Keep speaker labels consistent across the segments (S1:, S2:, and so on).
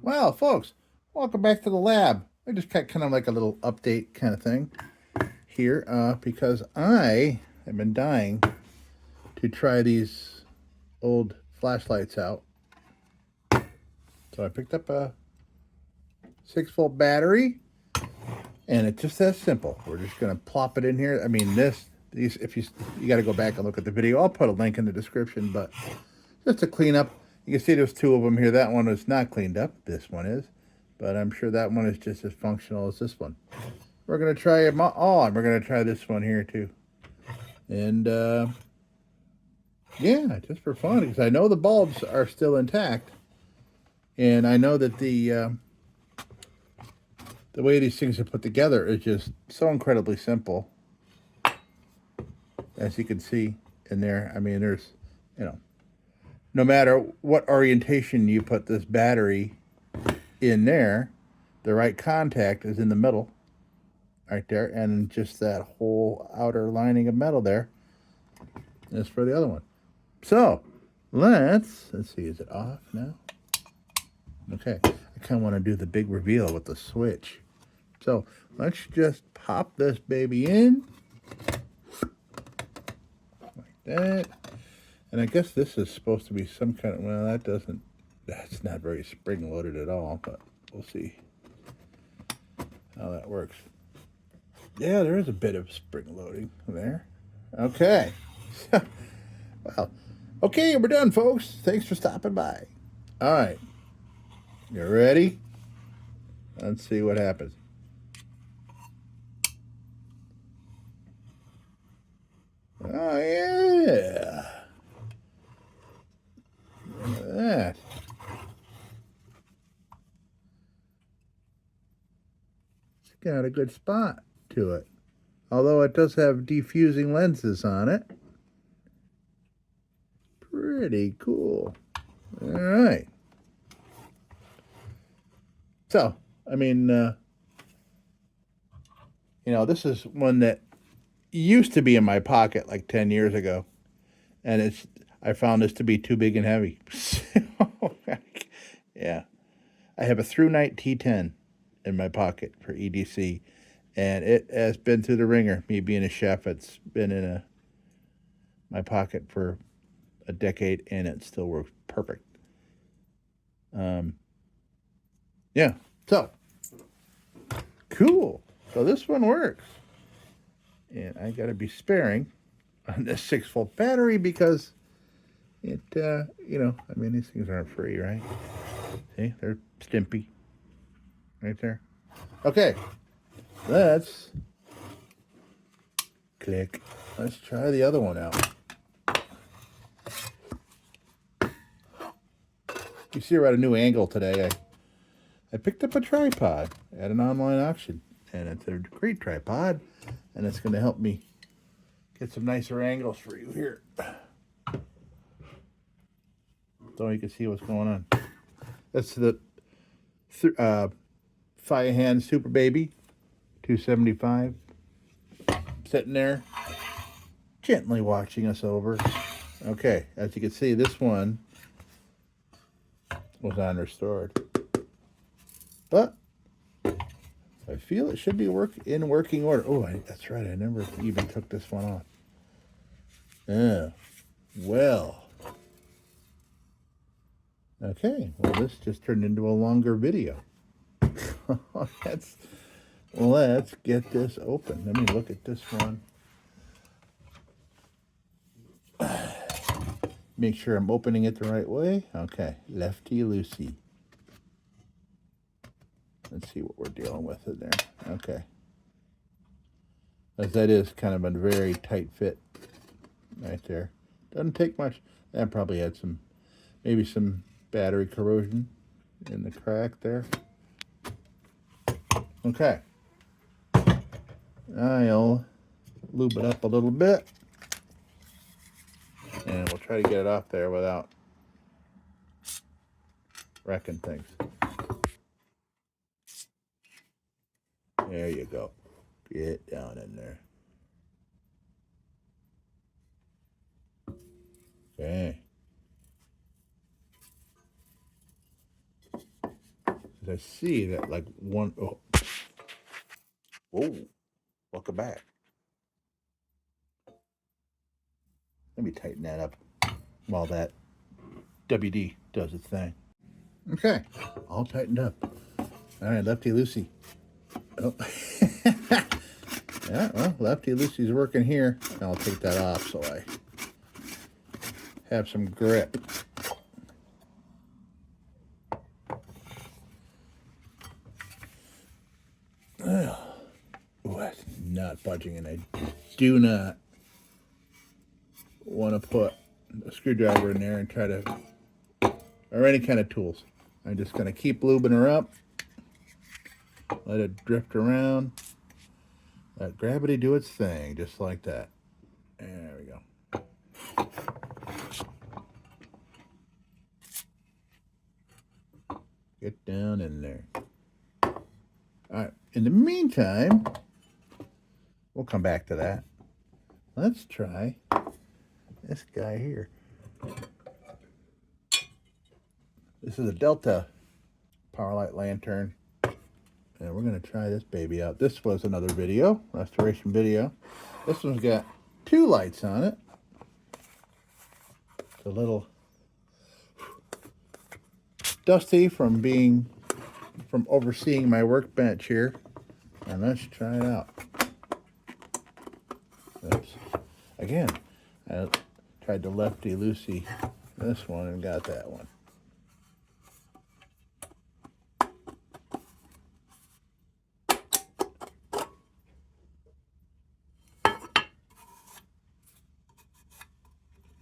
S1: Well, folks, welcome back to the lab. I just got kind of like a little update kind of thing here because I have been dying to try these old flashlights out. So I picked up a 6-volt battery, and it's just that simple. We're just going to plop it in here. I mean, these, if you got to go back and look at the video, I'll put a link in the description, but just to clean up. You can see there's two of them here. That one is not cleaned up. This one is. But I'm sure that one is just as functional as this one. We're going to try them all, and we're going to try this one here too. And, yeah, just for fun, because I know the bulbs are still intact. And I know that the way these things are put together is just so incredibly simple. As you can see in there, I mean, there's, no matter what orientation you put this battery in there, the right contact is in the middle, right there, and just that whole outer lining of metal there is for the other one. So let's see, is it off now? Okay, I kind of want to do the big reveal with the switch. So let's just pop this baby in like that. And I guess this is supposed to be some kind of, well, that's not very spring-loaded at all, but we'll see how that works. Yeah, there is a bit of spring loading there. Okay. Well, okay, we're done, folks. Thanks for stopping by. All right. You ready? Let's see what happens. Oh, yeah. Look at that. It's got a good spot to it. Although it does have diffusing lenses on it. Pretty cool. All right. So, I mean, this is one that used to be in my pocket like 10 years ago. And I found this to be too big and heavy. Yeah. I have a ThruNite T10 in my pocket for EDC. And it has been through the ringer. Me being a chef, it's been in my pocket for a decade, and it still works perfect. Yeah. So, cool. So this one works. And I got to be sparing on this 6-volt battery because it, I mean, these things aren't free, right? See, they're stimpy. Right there. Okay. Let's click. Let's try the other one out. You see, we're at a new angle today. I picked up a tripod at an online auction, and it's a great tripod, and it's going to help me get some nicer angles for you here, so you can see what's going on. That's the Firehan Super Baby 275, sitting there, gently watching us over. Okay, as you can see, this one was unrestored, but I feel it should be in working order. Oh, that's right. I never even took this one off. Yeah. Well. Okay. Well, this just turned into a longer video. Let's get this open. Let me look at this one. Make sure I'm opening it the right way. Okay. Lefty loosey. Let's see what we're dealing with in there. Okay. As that is kind of a very tight fit right there. Doesn't take much. That probably had maybe some battery corrosion in the crack there. Okay. I'll lube it up a little bit. And we'll try to get it off there without wrecking things. There you go. Get down in there. Okay. I see that like one, oh, whoa, welcome back. Let me tighten that up while that WD does its thing. Okay, all tightened up. All right, Lefty Lucy. Oh. Yeah, well, Lefty Lucy's working here. I'll take that off so I have some grip. Oh, that's not budging, and I do not want to put a screwdriver in there and try to, or any kind of tools. I'm just going to keep lubing her up, let it drift around, let gravity do its thing, just like that. There we go. Get down in there. All right, in the meantime, we'll come back to that. Let's try this guy here. This is a Delta Powerlight lantern, and we're going to try this baby out. This was another video, restoration video. This one's got 2 lights on it. It's a little dusty from overseeing my workbench here. And let's try it out. Oops. Again, I tried to Lefty Lucy this one and got that one.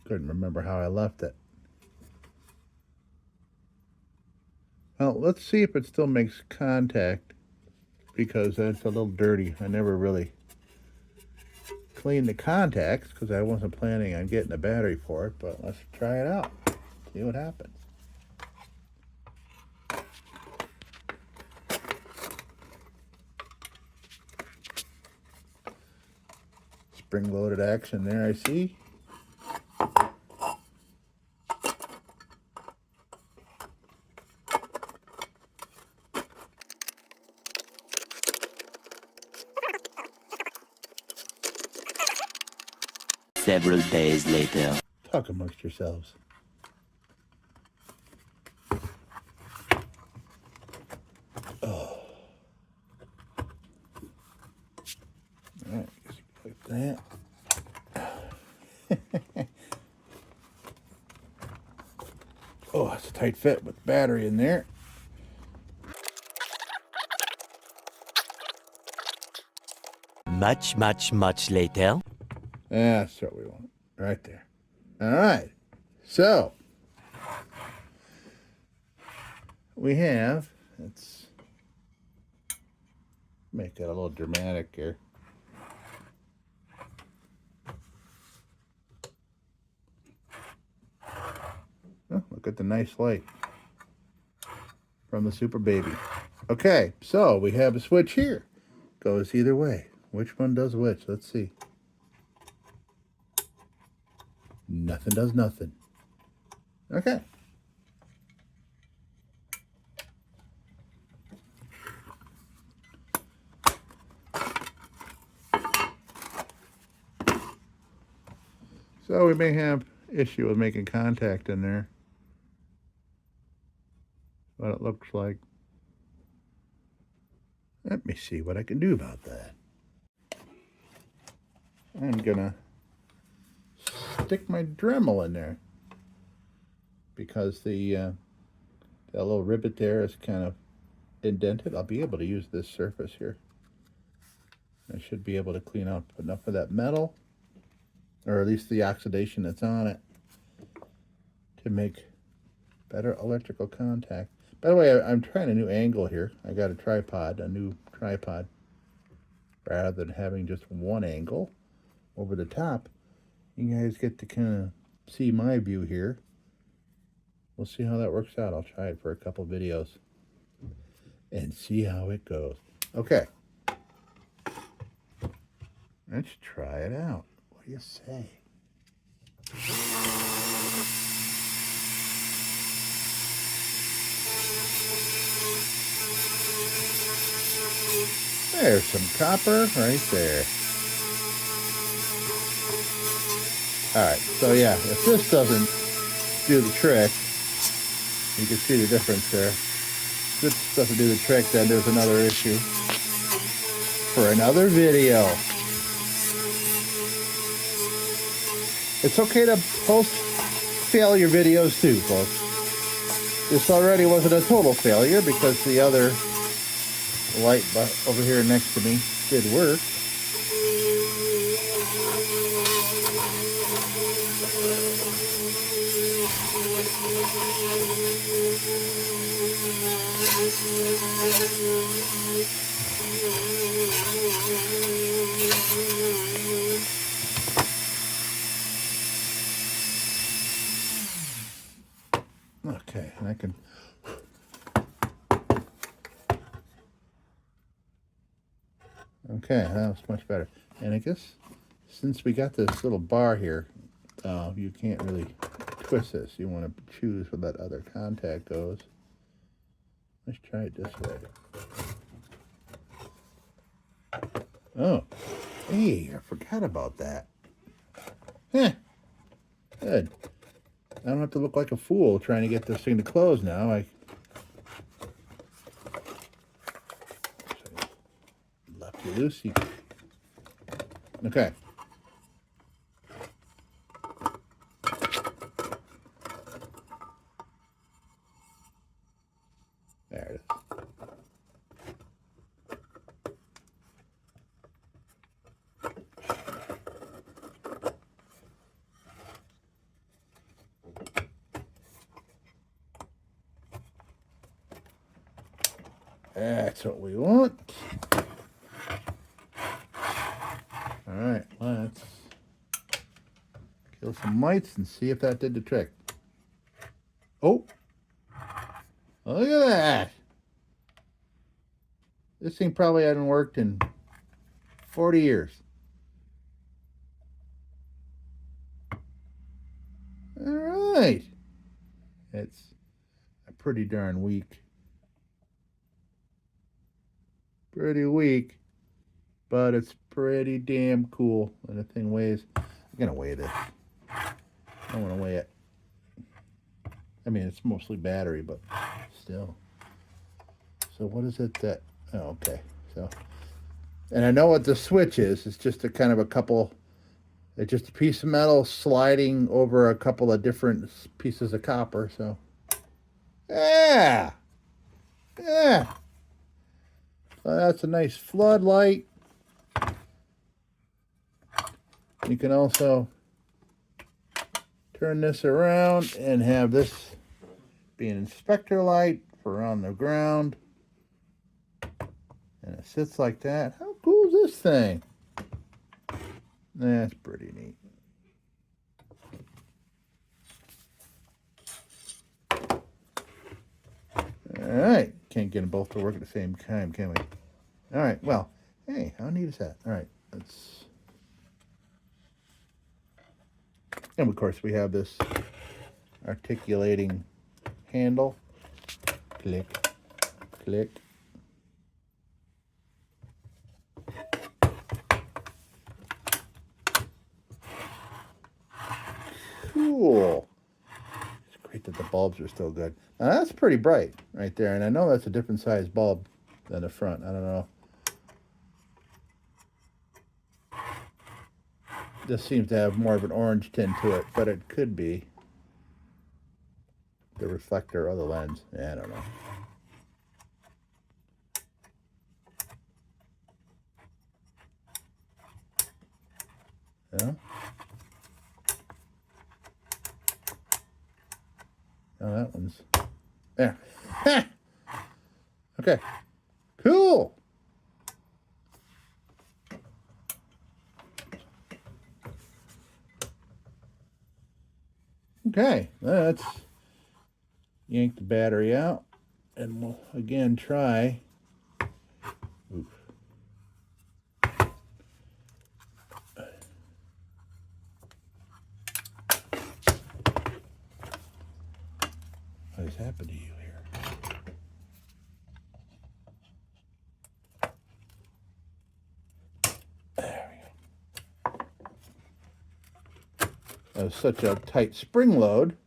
S1: Couldn't remember how I left it. Well, let's see if it still makes contact, because it's a little dirty. I never really cleaned the contacts because I wasn't planning on getting a battery for it, but let's try it out. See what happens. Spring-loaded action there, I see.
S2: Several days later.
S1: Talk amongst yourselves. Oh. All right, just like that. Oh, it's a tight fit with the battery in there.
S2: Much later.
S1: That's what we want, right there. All right, so we have, let's make it a little dramatic here. Oh, look at the nice light from the Super Baby. Okay, so we have a switch here. Goes either way. Which one does which? Let's see. Nothing does nothing. Okay. So we may have issue with making contact in there. What it looks like. Let me see what I can do about that. I'm gonna stick my Dremel in there because that little rivet there is kind of indented. I'll be able to use this surface here. I should be able to clean up enough of that metal, or at least the oxidation that's on it, to make better electrical contact. By the way, I'm trying a new angle here. I got a new tripod, rather than having just one angle over the top. You guys get to kind of see my view here. We'll see how that works out. I'll try it for a couple videos and see how it goes. Okay. Let's try it out. What do you say? There's some copper right there. Alright, so yeah, if this doesn't do the trick, you can see the difference there. If this doesn't do the trick, then there's another issue for another video. It's okay to post failure videos too, folks. This already wasn't a total failure because the other light over here next to me did work. Okay, and I can. Okay, that was much better. And I guess since we got this little bar here, you can't really twist this. You want to choose where that other contact goes. Let's try it this way. Oh, hey, I forgot about that. Heh, good. I don't have to look like a fool trying to get this thing to close now. Lefty loosey. Okay. There it is. That's what we want. All right, let's kill some mites and see if that did the trick. Oh, look at that. This thing probably hadn't worked in 40 years. All right. It's pretty darn weak. Pretty weak, but it's pretty damn cool. And the thing weighs, I'm gonna weigh this. I want to weigh it. I mean, it's mostly battery, but still. So what is it that, oh, okay. So, and I know what the switch is. It's just a kind of a couple, it's just a piece of metal sliding over a couple of different pieces of copper. So, yeah. Yeah. So that's a nice floodlight. You can also turn this around and have this be an inspector light for on the ground. And it sits like that. How cool is this thing? That's pretty neat. All right. Can't get them both to work at the same time, can we? All right. Well, hey, how neat is that? All right. Let's. And of course, we have this articulating handle. Click, click. Cool. It's great that the bulbs are still good. Now that's pretty bright right there, and I know that's a different size bulb than the front. I don't know. This seems to have more of an orange tint to it, but it could be the reflector or the lens. Yeah, I don't know. Yeah. Oh, that one's there. Ha! Okay. Cool. Okay, let's yank the battery out, and we'll again try. Oof. What has happened to you here? It was such a tight spring load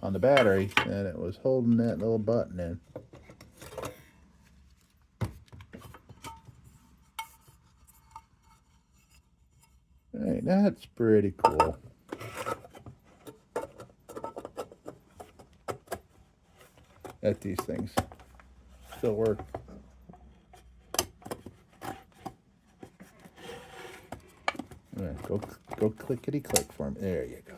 S1: on the battery that it was holding that little button in. Hey, that's pretty cool. That these things still work. All right, go clickety click for me. There you go.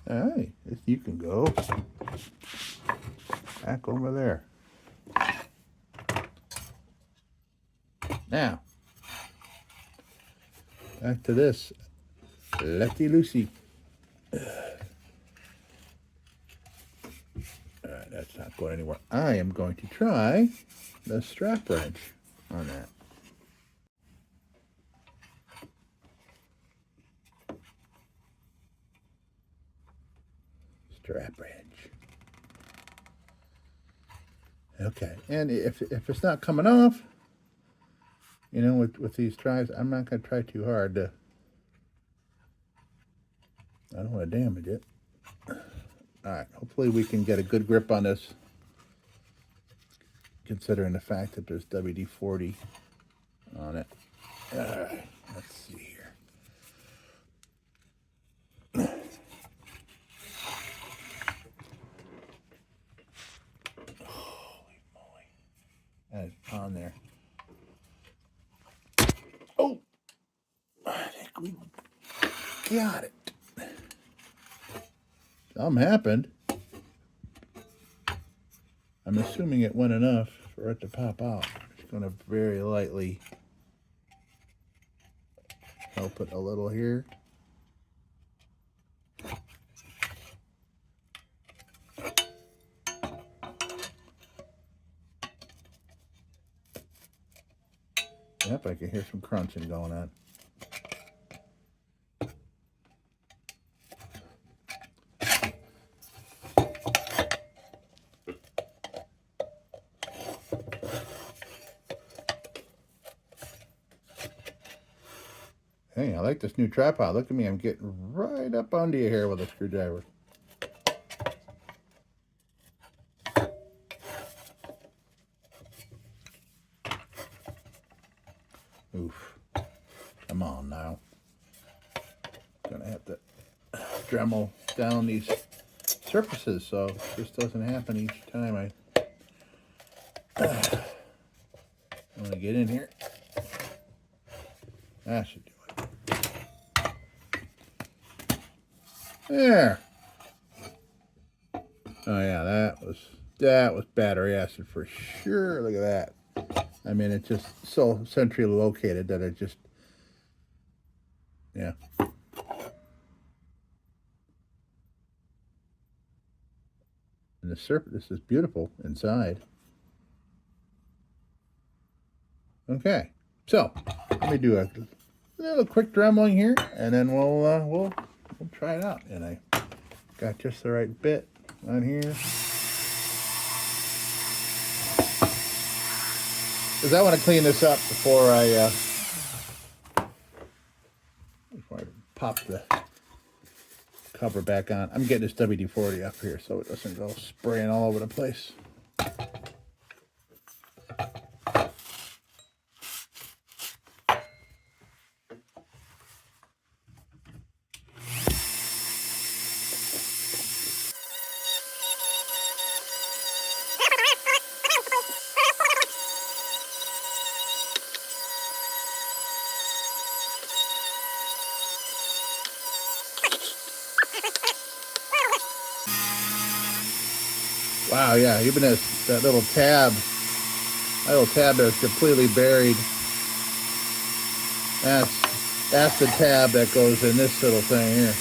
S1: All right, you can go back over there. Now, back to this Lucky Lucy. That's not going anywhere. I am going to try the strap wrench on that. Strap wrench. Okay, and if it's not coming off, you know, with these tries, I'm not going to try too hard to. I don't want to damage it. All right, hopefully we can get a good grip on this, considering the fact that there's WD-40 on it. All right, let's see here. Holy moly. That is on there. Oh! I think we got it. Something happened. I'm assuming it went enough for it to pop out. I'm just going to very lightly help it a little here. Yep, I can hear some crunching going on. Hey, I like this new tripod. Look at me, I'm getting right up under your hair with a screwdriver. Oof. Come on now. Gonna have to Dremel down these surfaces so this doesn't happen each time I want to get in here. That should do it. There. Oh yeah, that was battery acid for sure. Look at that. I mean, it's just so centrally located that it just, yeah. And the surface, this is beautiful inside. Okay, so let me do a little quick dremeling here, and then we'll try it out. And I got just the right bit on here. Because I want to clean this up before I pop the cover back on. I'm getting this WD-40 up here so it doesn't go spraying all over the place. Wow, yeah, even that little tab, there is completely buried. That's the tab that goes in this little thing here.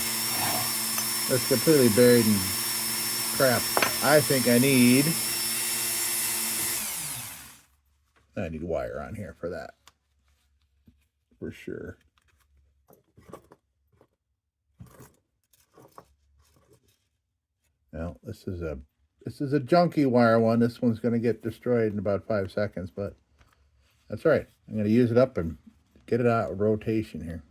S1: It's completely buried in crap. I think I need wire on here for that, for sure. Now, this is a junky wire one. This one's going to get destroyed in about 5 seconds, but that's right. I'm going to use it up and get it out of rotation here.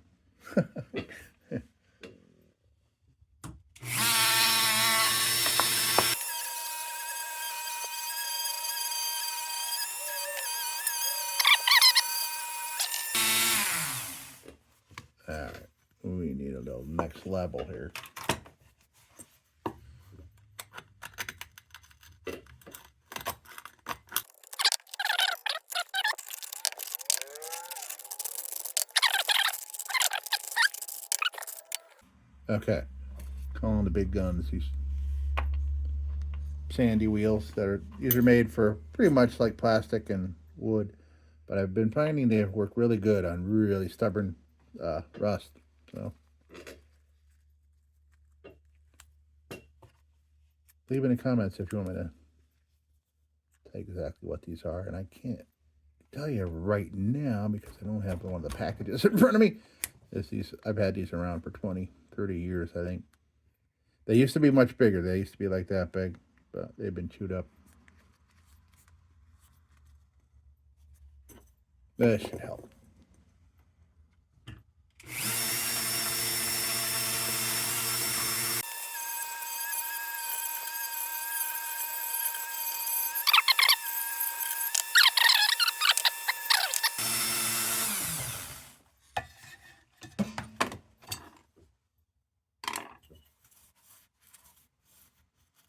S1: All right, we need a little next level here. Okay, calling the big guns. These sandy wheels these are made for pretty much like plastic and wood, but I've been finding they work really good on really stubborn rust. So leave in the comments if you want me to tell you exactly what these are, and I can't tell you right now because I don't have one of the packages in front of me. I've had these around for 20, 30 years, I think. They used to be much bigger. They used to be like that big, but they've been chewed up. That should help.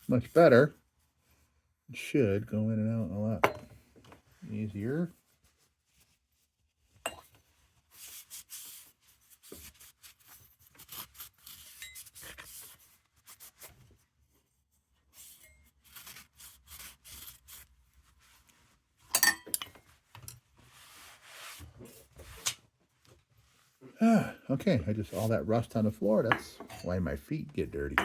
S1: Much better. It should go in and out a lot easier. Okay, all that rust on the floor, that's why my feet get dirty.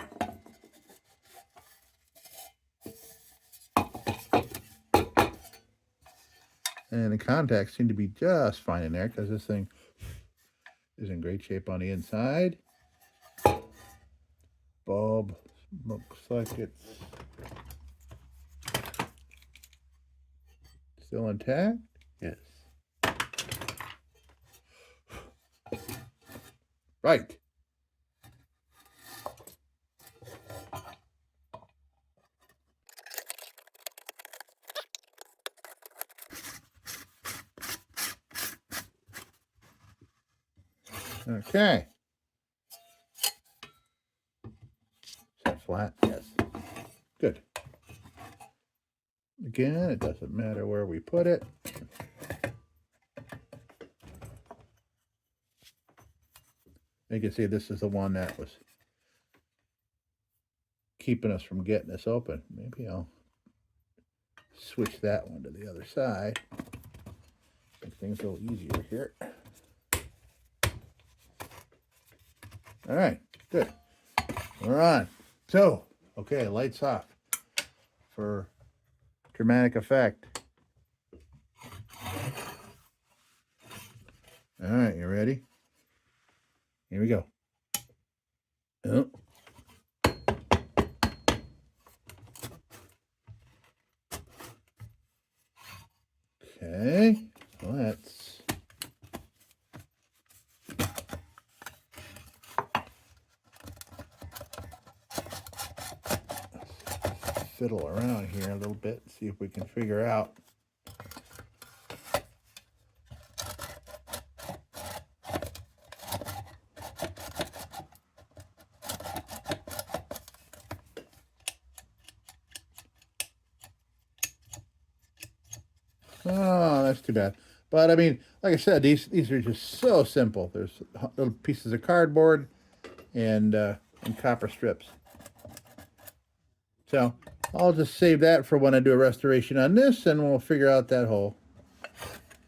S1: And the contacts seem to be just fine in there because this thing is in great shape on the inside. Bulb looks like it's still intact. Yes. Right. Okay. Is that flat? Yes. Good. Again, it doesn't matter where we put it. You can see this is the one that was keeping us from getting this open. Maybe I'll switch that one to the other side. Make things a little easier here. All right, good. We're on. So, okay, lights off for dramatic effect. All right, you ready? Here we go. Oh. Okay, let's fiddle around here a little bit, see if we can figure out oh, that's too bad. But I mean, like I said, these are just so simple. There's little pieces of cardboard and copper strips. So I'll just save that for when I do a restoration on this, and we'll figure out that whole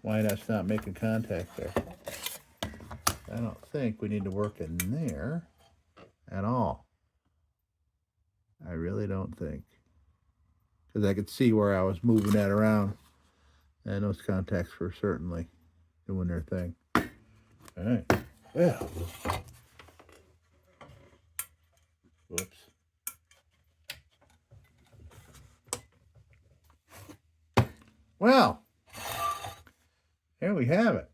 S1: why that's not making contact there. I don't think we need to work in there at all. I really don't think, because I could see where I was moving that around. And those contacts were certainly doing their thing. All right. Well. Whoops. Well. Here we have it.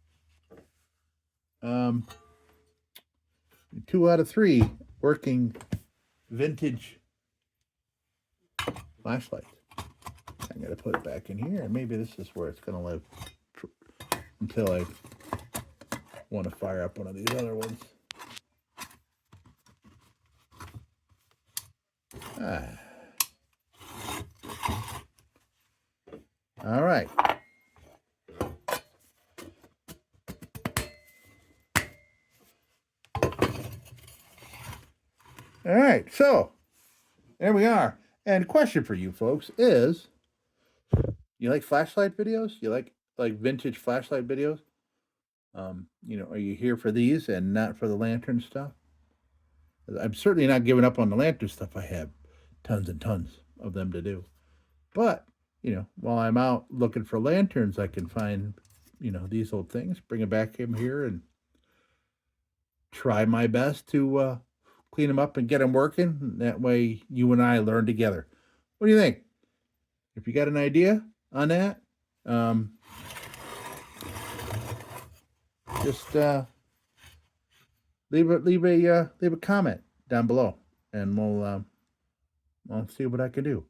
S1: 2 out of 3 working vintage flashlights. I'm going to put it back in here, and maybe this is where it's going to live until I want to fire up one of these other ones. All right. All right, so there we are. And question for you folks is, you like flashlight videos? You like vintage flashlight videos? Are you here for these and not for the lantern stuff? I'm certainly not giving up on the lantern stuff. I have tons and tons of them to do. But, while I'm out looking for lanterns, I can find, these old things, bring them back in here and try my best to clean them up and get them working. That way you and I learn together. What do you think? If you got an idea on that, just leave a comment down below, and we'll see what I can do.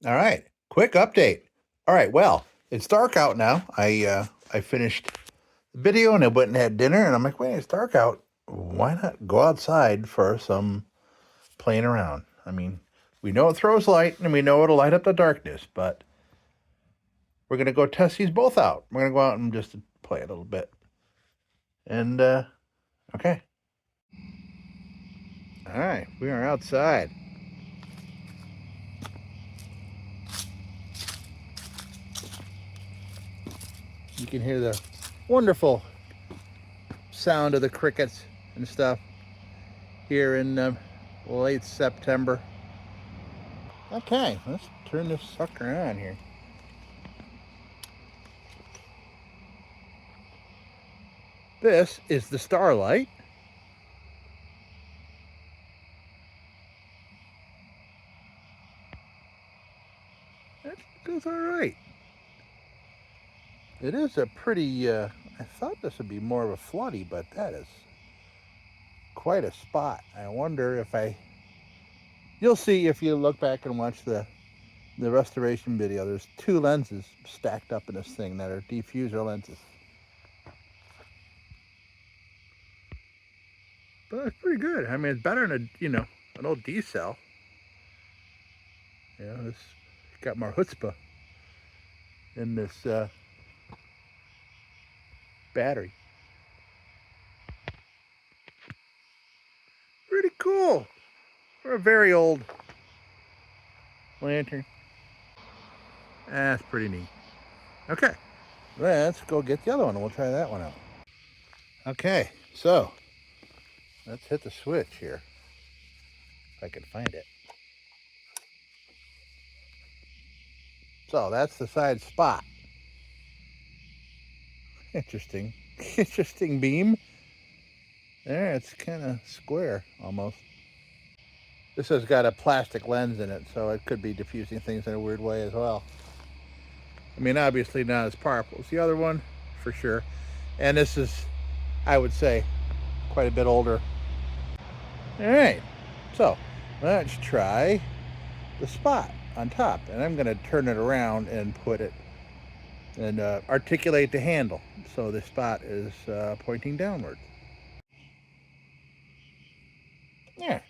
S1: All right, quick update. All right, well, it's dark out now. I finished the video and I went and had dinner, and I'm like, wait, it's dark out. Why not go outside for some playing around? I mean, we know it throws light and we know it'll light up the darkness, but we're going to go test these both out. We're going to go out and just play a little bit. And, okay. All right, we are outside. You can hear the wonderful sound of the crickets and stuff here in late September. Okay, let's turn this sucker on here. This is the Starlight. That goes all right. It is a pretty, I thought this would be more of a floody, but that is quite a spot. I wonder if you'll see if you look back and watch the restoration video. There's 2 lenses stacked up in this thing that are diffuser lenses. But it's pretty good. I mean, it's better than an old D cell. It's got more chutzpah in this battery. Pretty cool for a very old lantern. That's pretty neat. Okay, let's go get the other one and we'll try that one out. Okay, so let's hit the switch here, if I can find it. So that's the side spot. Interesting. Interesting beam. There, it's kind of square almost. This has got a plastic lens in it, so it could be diffusing things in a weird way as well. I mean, obviously not as powerful as the other one, for sure. And this is, I would say, quite a bit older. All right, so let's try the spot on top. And I'm gonna turn it around and put it, and articulate the handle so the spot is pointing downward. Yeah,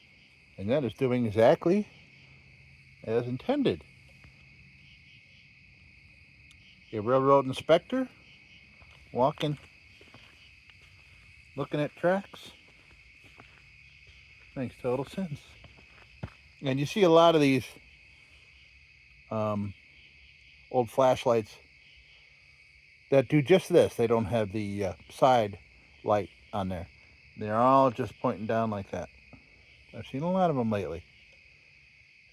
S1: and that is doing exactly as intended. A railroad inspector walking, looking at tracks. Makes total sense. And you see a lot of these old flashlights that do just this. They don't have the side light on there. They're all just pointing down like that. I've seen a lot of them lately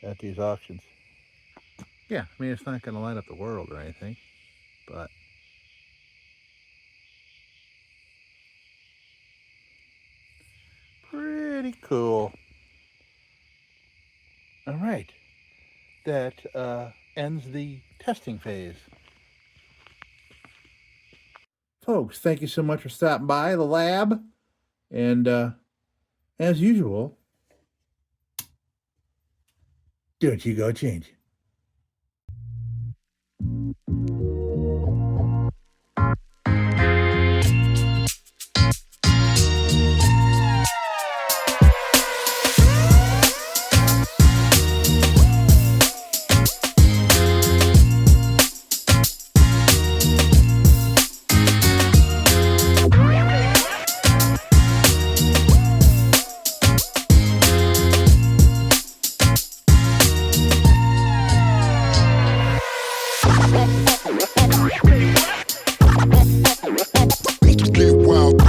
S1: at these auctions. Yeah, I mean, it's not going to light up the world or anything, but pretty cool. All right, that ends the testing phase. Folks, thank you so much for stopping by the lab and as usual, don't you go change.
S3: Get wild.